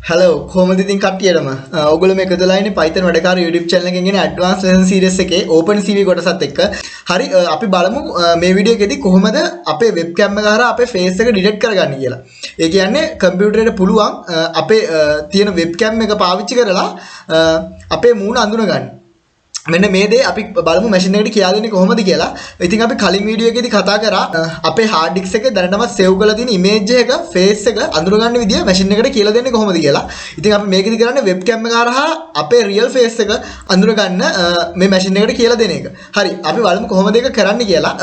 Hello, කොහොමද ඉතින් කට්ටියටම ඔයගොල්ලෝ මේ එකතුලා ඉන්නේ Python වැඩකාර YouTube channel එකෙන් ගෙන advanced lesson series එකේ Opencv කොටසත් එක්ක. හරි අපි බලමු මේ වීඩියෝ එකේදී කොහොමද අපේ webcam එක හරහා අපේ face එක delete කරගන්නේ කියලා. ඒ කියන්නේ කම්පියුටරේට පුළුවන් අපේ තියෙන webcam එක පාවිච්චි කරලා අපේ මූණ අඳුනගන්න. මෙන්න මේ දේ අපි බලමු මැෂින් එකට කියලා දෙන්නේ කොහොමද කියලා. ඉතින් අපි කලින් වීඩියෝ එකේදී කතා කරා අපේ hard disk එකේ දැනටමත් save කරලා තියෙන image එක face එක අඳුරගන්න විදිය මැෂින් එකට කියලා දෙන්නේ කොහොමද කියලා. ඉතින් අපි මේකෙදි කරන්නේ webcam එක හරහා අපේ real face එක අඳුරගන්න මේ මැෂින් එකට කියලා දෙන එක. හරි අපි බලමු කොහොමද ඒක කරන්න කියලා.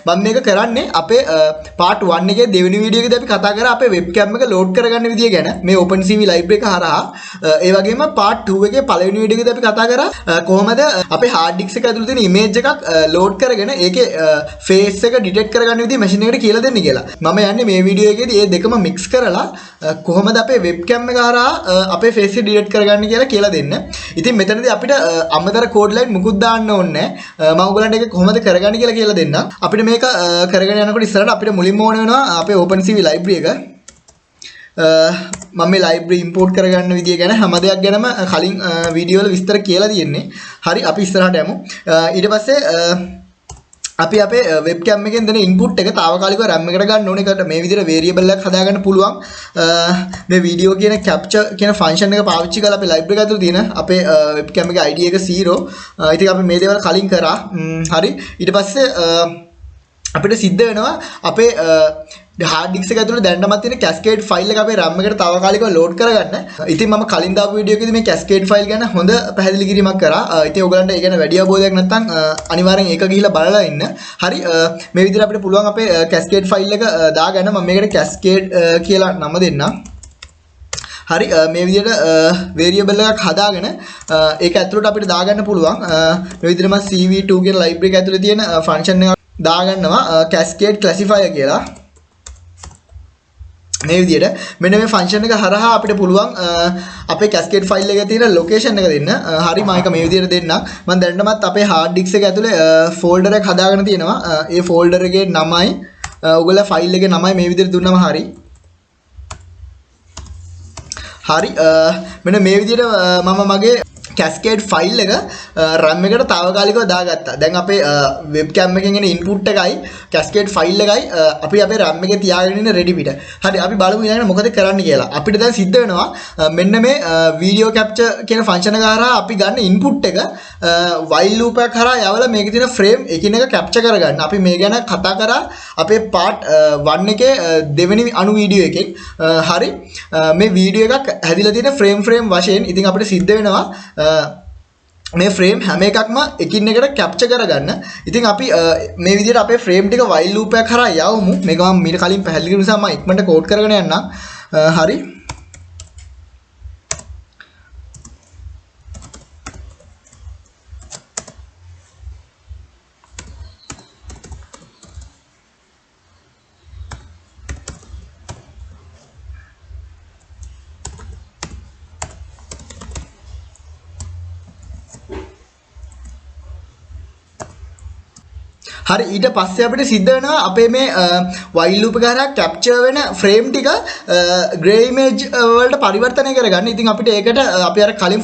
මම මේක කරන්නේ අපේ part 1 එකේ දෙවෙනි වීඩියෝ එකේදී අපි කතා කරා අපේ webcam එක load කරගන්න විදිය ගැන මේ Opencv library එක හරහා. ඒ වගේම part 2 එකේ පළවෙනි වීඩියෝ එකේදී අපි කතා කරා කොහොමද අපේ hard disk එක ඇතුළේ තියෙන image එකක් load කරගෙන ඒකේ face එක detect කරගන්න විදිහ machine එකට කියලා දෙන්න කියලා. මම යන්නේ මේ වීඩියෝ එකේදී මේ දෙකම mix කරලා කොහොමද අපේ webcam එක හරහා අපේ face එක detect කරගන්න කියලා දෙන්න. ඉතින් මෙතනදී අපිට අමතර code line මුකුත් දාන්න ඕනේ නැහැ. මම ඔයගලන්ට ඒක කොහොමද කරගන්නේ කියලා දෙන්නම්. අපිට මේක කරගෙන යනකොට ඉස්සරහට අපිට මුලින්ම ඕන වෙනවා අපේ Opencv library එක. මම මේ library import කරගන්න විදිය ගැන හැම දෙයක් ගැනම කලින් වීඩියෝ වල විස්තර කියලා තියෙන්නේ. හරි අපි ඉස්සරහට යමු. ඊට පස්සේ අපි අපේ webcam එකෙන් දෙන input එක తాවකාලිකව RAM එකට ගන්න ඕනේ. ඒකට මේ විදිහට variable එකක් හදාගන්න පුළුවන්. මේ video කියන capture කියන function එක පාවිච්චි කරලා අපේ library එක ඇතුළේ තියෙන අපේ webcam එකේ ID එක 0. ඉතින් අපි මේ දේවල් කලින් කරා. හරි ඊට පස්සේ අපිට සිද්ධ වෙනවා අපේ hard disk එක ඇතුළේ දැනටමත් තියෙන cascade file එක අපේ RAM එකට තාවකාලිකව load කරගන්න. ඉතින් මම කලින් දාපු වීඩියෝ එකේදී මේ cascade file ගැන හොඳ පැහැදිලි කිරීමක් කරා. ඉතින් ඔයගලන්ට ඒ ගැන වැඩි අවබෝධයක් නැත්නම් අනිවාර්යෙන් ඒක ගිහිල්ලා බලලා ඉන්න. හරි මේ විදිහට අපිට පුළුවන් අපේ cascade file එක දාගන්න. මම මේකට cascade කියලා නම දෙන්නම්. හරි මේ විදිහට variable එකක් හදාගෙන ඒක ඇතුළට අපිට දාගන්න පුළුවන්. මේ විදිහට මම CV2 කියන library එක ඇතුළේ තියෙන function එකක් දාගන්නවා cascade classifier කියලා. මේ විදිහට මෙන්න මේ function එක හරහා අපිට පුළුවන් අපේ cascade file එකේ තියෙන location එක දෙන්න. හරි මම ඒක මේ විදිහට දෙන්නම්. මම දැනටමත් අපේ hard disk එක ඇතුලේ folder එකක් හදාගෙන තියෙනවා. ඒ folder එකේ නමයි ඔයගොල්ලෝ file එකේ නමයි මේ විදිහට දුන්නම හරි. හරි මෙන්න මේ විදිහට මම මගේ cascade file එක RAM එකට තාවකාලිකව දාගත්තා. දැන් අපේ webcam එකෙන් එන input එකයි cascade file එකයි අපි අපේ RAM එකේ තියාගෙන ඉන්න ready පිට. හරි අපි බලමු ඊළඟට මොකද කරන්න කියලා. අපිට දැන් සිද්ධ වෙනවා මෙන්න මේ video capture කියන function එක හරහා අපි ගන්න input එක while loop එක හරහා යවලා මේකේ තියෙන frame එකිනෙක capture කරගන්න. අපි මේ ගැන කතා කරා අපේ part 1 එකේ දෙවෙනි අණු වීඩියෝ එකෙන්. හරි මේ වීඩියෝ එකක් හැදිලා තියෙන frame වශයෙන්. ඉතින් අපිට සිද්ධ වෙනවා මේ frame හැම එකක්ම එකින් එකට capture කරගන්න. ඉතින් අපි මේ විදිහට අපේ frame ටික while loop එකක් හරහා යවමු. මේක මම මීට කලින් පැහැදිලි කරපු නිසා මම ඉක්මනට code කරගෙන යන්නම්. හරි හරි ඊට පස්සේ අපිට සිද්ධ වෙනවා අපේ මේ while loop එක හරහා capture වෙන frame ටික gray image වලට පරිවර්තනය කරගන්න. ඉතින් අපිට ඒකට අපි අර කලින්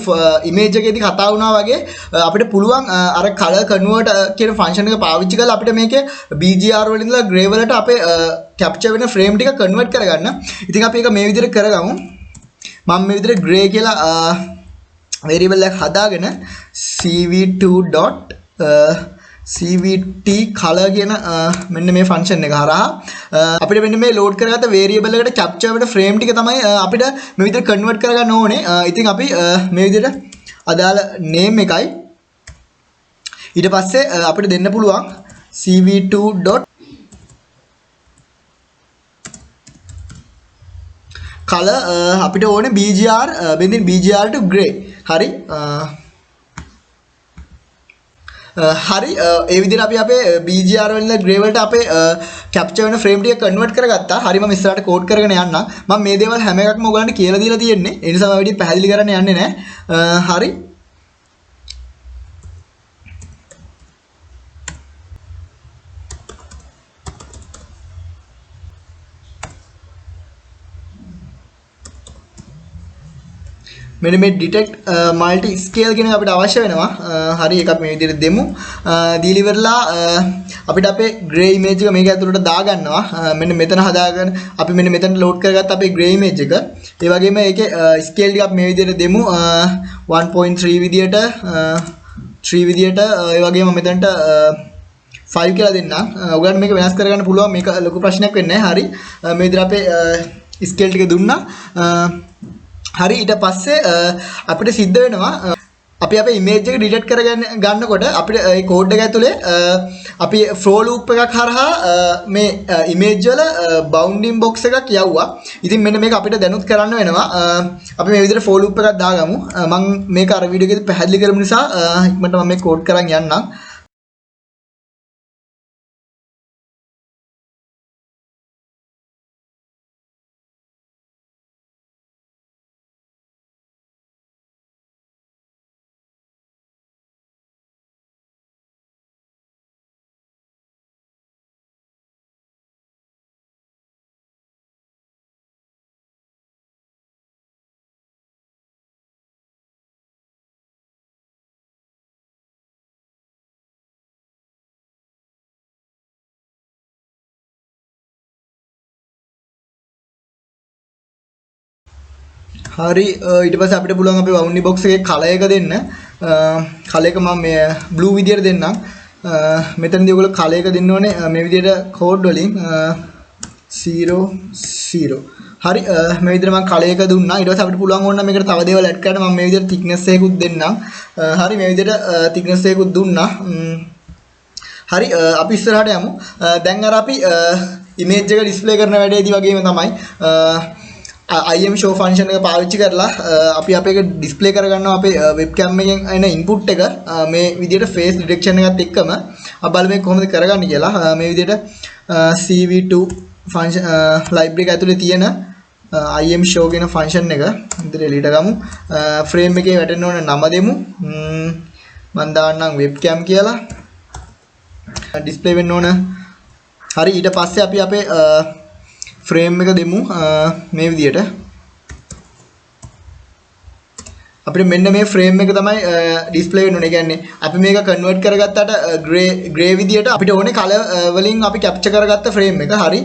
image එකේදී කතා වුණා වගේ අපිට පුළුවන් අර color convert කියන function එක පාවිච්චි කරලා අපිට මේකේ BGR වලින් ඉඳලා gray වලට අපේ capture වෙන frame ටික convert කරගන්න. ඉතින් අපි ඒක මේ විදිහට කරගමු. මම මේ විදිහට gray කියලා variable එකක් හදාගෙන cv2. cvt color කියන මෙන්න මේ function එක හරහා අපිට මෙන්න මේ load කරගත්ත variable එකට capture වෙන frame ටික තමයි අපිට මේ විදිහට convert කරගන්න ඕනේ. ඉතින් අපි මේ විදිහට අදාළ name එකයි ඊට පස්සේ අපිට දෙන්න පුළුවන් cv2. color අපිට ඕනේ bgr බෙන්දින් bgr to gray. හරි හරි ඒ විදිහට අපි අපේ BGR වලින් gray වලට අපේ capture වෙන frame ටික convert කරගත්තා. හරි මම ඉස්සරහට code කරගෙන යන්නම්. මම මේ දේවල් හැම එකක්ම ඔයගලන්ට කියලා දීලා තියෙන්නේ. ඒ නිසා මම වැඩි පැහැදිලි කරන්න යන්නේ නැහැ. හරි මෙන්න මේ detect multi scale කියන එක අපිට අවශ්‍ය වෙනවා. හරි ඒක අපි මේ විදිහට දෙමු. දීලා ඉවරලා අපිට අපේ gray image එක මේක ඇතුළට දාගන්නවා. මෙන්න මෙතන හදාගෙන අපි මෙන්න මෙතන load කරගත්ත අපේ gray image එක. ඒ වගේම ඒකේ scale ටික අපි මේ විදිහට දෙමු. 1.3 විදිහට 3 විදිහට ඒ වගේම මෙතනට 5 කියලා දෙන්නම්. ඔයගලන්ට මේක වෙනස් කරගන්න පුළුවන්. මේක ලොකු ප්‍රශ්නයක් වෙන්නේ නැහැ. හරි. මේ විදිහට අපේ scale ටික දුන්නා. හරි ඊට පස්සේ අපිට සිද්ධ වෙනවා අපි අපේ image එක delete ගන්නකොට අපිට ඒ code එක ඇතුලේ අපි for loop එකක් හරහා මේ image වල bounding box එකක් යවුවා. ඉතින් මෙන්න මේක අපිට දැනුත් කරන්න වෙනවා. අපි මේ විදිහට for loop එකක් දාගමු. මම මේක අර වීඩියෝ එකේදී පැහැදිලි කරමු නිසා ඉක්මනට මම මේ code කරන් යන්නම්. හරි ඊට පස්සේ අපිට පුළුවන් අපේ bounding box එකේ color එක දෙන්න. color එක මම මේ blue විදියට දෙන්නම්. මෙතනදී ඔයගොල්ලෝ color එක දෙන්න ඕනේ මේ විදියට code වලින් 00. හරි මේ විදියට මම color එක දුන්නා. ඊට පස්සේ අපිට පුළුවන් ඕන නම් මේකට තව දේවල් add කරන්න. මම මේ විදියට thickness එකකුත් දෙන්නම්. හරි මේ විදියට thickness එකකුත් දුන්නා. හරි අපි ඉස්සරහට යමු. දැන් අර අපි image එක display කරන වැඩේදී වගේම තමයි IM show function එක පාවිච්චි කරලා අපි අපේ එක display කරගන්නවා අපේ webcam එකෙන් එන input එක මේ විදිහට face detection එකත් එක්කම අපි බලමු මේක කොහොමද කරගන්නේ කියලා. මේ විදිහට CV2 function library එක ඇතුලේ තියෙන IM show කියන function එක ඉදිරියට එළියට ගමු. frame එකේ වැටෙන්න ඕන නම දෙමු. මම දාන්නම් webcam කියලා. display වෙන්න ඕන. හරි ඊට පස්සේ අපි අපේ frame එක දෙමු මේ විදියට. අපිට මෙන්න මේ frame එක තමයි display වෙන්න ඕනේ. කියන්නේ අපි මේක convert කරගත්තට gray විදියට අපිට ඕනේ color වලින් අපි capture කරගත්ත frame එක. හරි.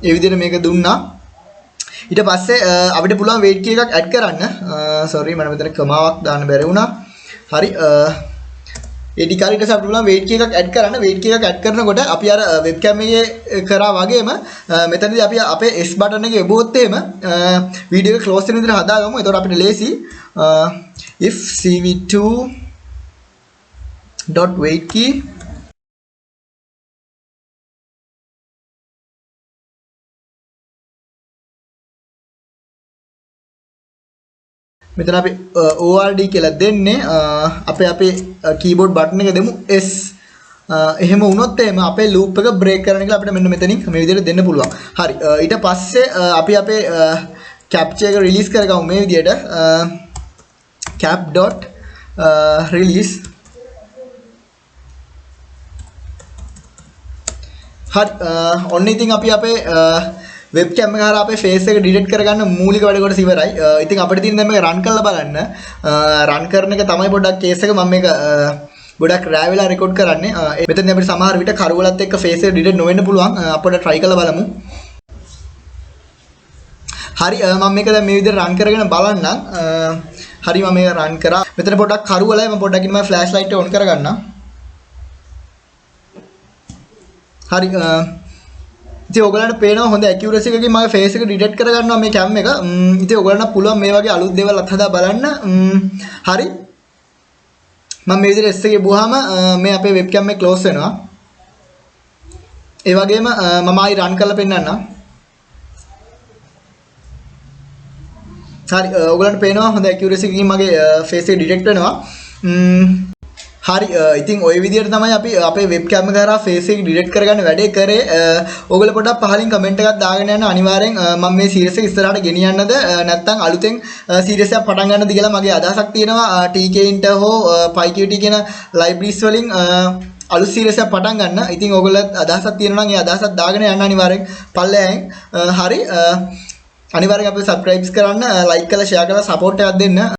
ඒ විදියට මේක දුන්නා. ඊට පස්සේ අපිට පුළුවන් weight key එකක් add කරන්න. sorry මම මෙතන කමාවක් දාන්න බැරි වුණා. හරි. ඒ ටිකාරිට අපිට පුළුවන් weight key එකක් add කරන්න. weight key එකක් add කරනකොට අපි අර webcam එකේ කරා වගේම මෙතනදී අපි අපේ S button එකේ යොබුවොත් එහෙම වීඩියෝ එක close වෙන විදිහට හදාගමු. එතකොට අපිට ලේසි if cv2.weightkey මෙතන අපි ORD කියලා දෙන්නේ අපේ keyboard button එක දෙමු S. එහෙම වුණොත් එහෙම අපේ loop එක break කරන්න කියලා අපිට මෙන්න මෙතනින් මේ විදිහට දෙන්න පුළුවන්. හරි. ඊට පස්සේ අපි අපේ capture එක release කරගමු මේ විදිහට cap.release. හරි. ඔන්න ඉතින් අපි අපේ webcam එක හරහා අපේ face එක delete කරගන්න මූලික වැඩ කොටස ඉවරයි. ඉතින් අපිට තියෙන දැන් මේක run කරලා බලන්න. run කරන එක තමයි පොඩ්ඩක් case එක මම මේක ගොඩක් රෑ වෙලා record කරන්නේ. මෙතන අපිට සමහර විට කරුවලත් එක්ක face එක delete නොවෙන්න පුළුවන්. අපිට try කරලා බලමු. හරි මම මේක දැන් මේ විදිහට run කරගෙන බලන්නම්. හරි මම මේක run කරා. මෙතන පොඩ්ඩක් කරුවලයි මම පොඩ්ඩක් ඉන්න මම flash light එක on කරගන්නම්. හරි ඉතින් ඔයගලන්ට පේනවා හොඳ accuracy එකකින් මගේ face එක detect කරගන්නවා මේ cam එක. ඉතින් ඔයගලන්ට පුළුවන් මේ වගේ අලුත් දේවල් අත්හදා බලන්න. හරි. මම මේ විදිහට S එකේ බුවාම මේ අපේ webcam එක close වෙනවා. ඒ වගේම මම ආයි run කරලා පෙන්නන්නම්. හරි ඔයගලන්ට පේනවා හොඳ accuracy එකකින් මගේ face එක detect වෙනවා. හරි ඉතින් ওই විදිහට තමයි අපි අපේ webcam එක කරා face එක delete කරගන්න වැඩේ කරේ. ඔයගොල්ලෝ පොඩ්ඩක් පහලින් comment එකක් දාගෙන යන්න. අනිවාර්යෙන් මම මේ series එක ඉස්සරහට ගෙනියන්නද නැත්නම් අලුතෙන් series එකක් පටන් ගන්නද කියලා මගේ අදහසක් තියෙනවා. TK Inter හෝ PyQt කියන libraries වලින් අලුත් series එකක් පටන් ගන්න. ඉතින් ඔයගොල්ලෝ අදහසක් තියෙනවා නම් ඒ අදහසක් දාගෙන යන්න අනිවාර්යෙන් පල්ලෙයන්. හරි අනිවාර්යෙන් අපිව subscribe කරන්න, like කරලා share කරලා support එකක් දෙන්න.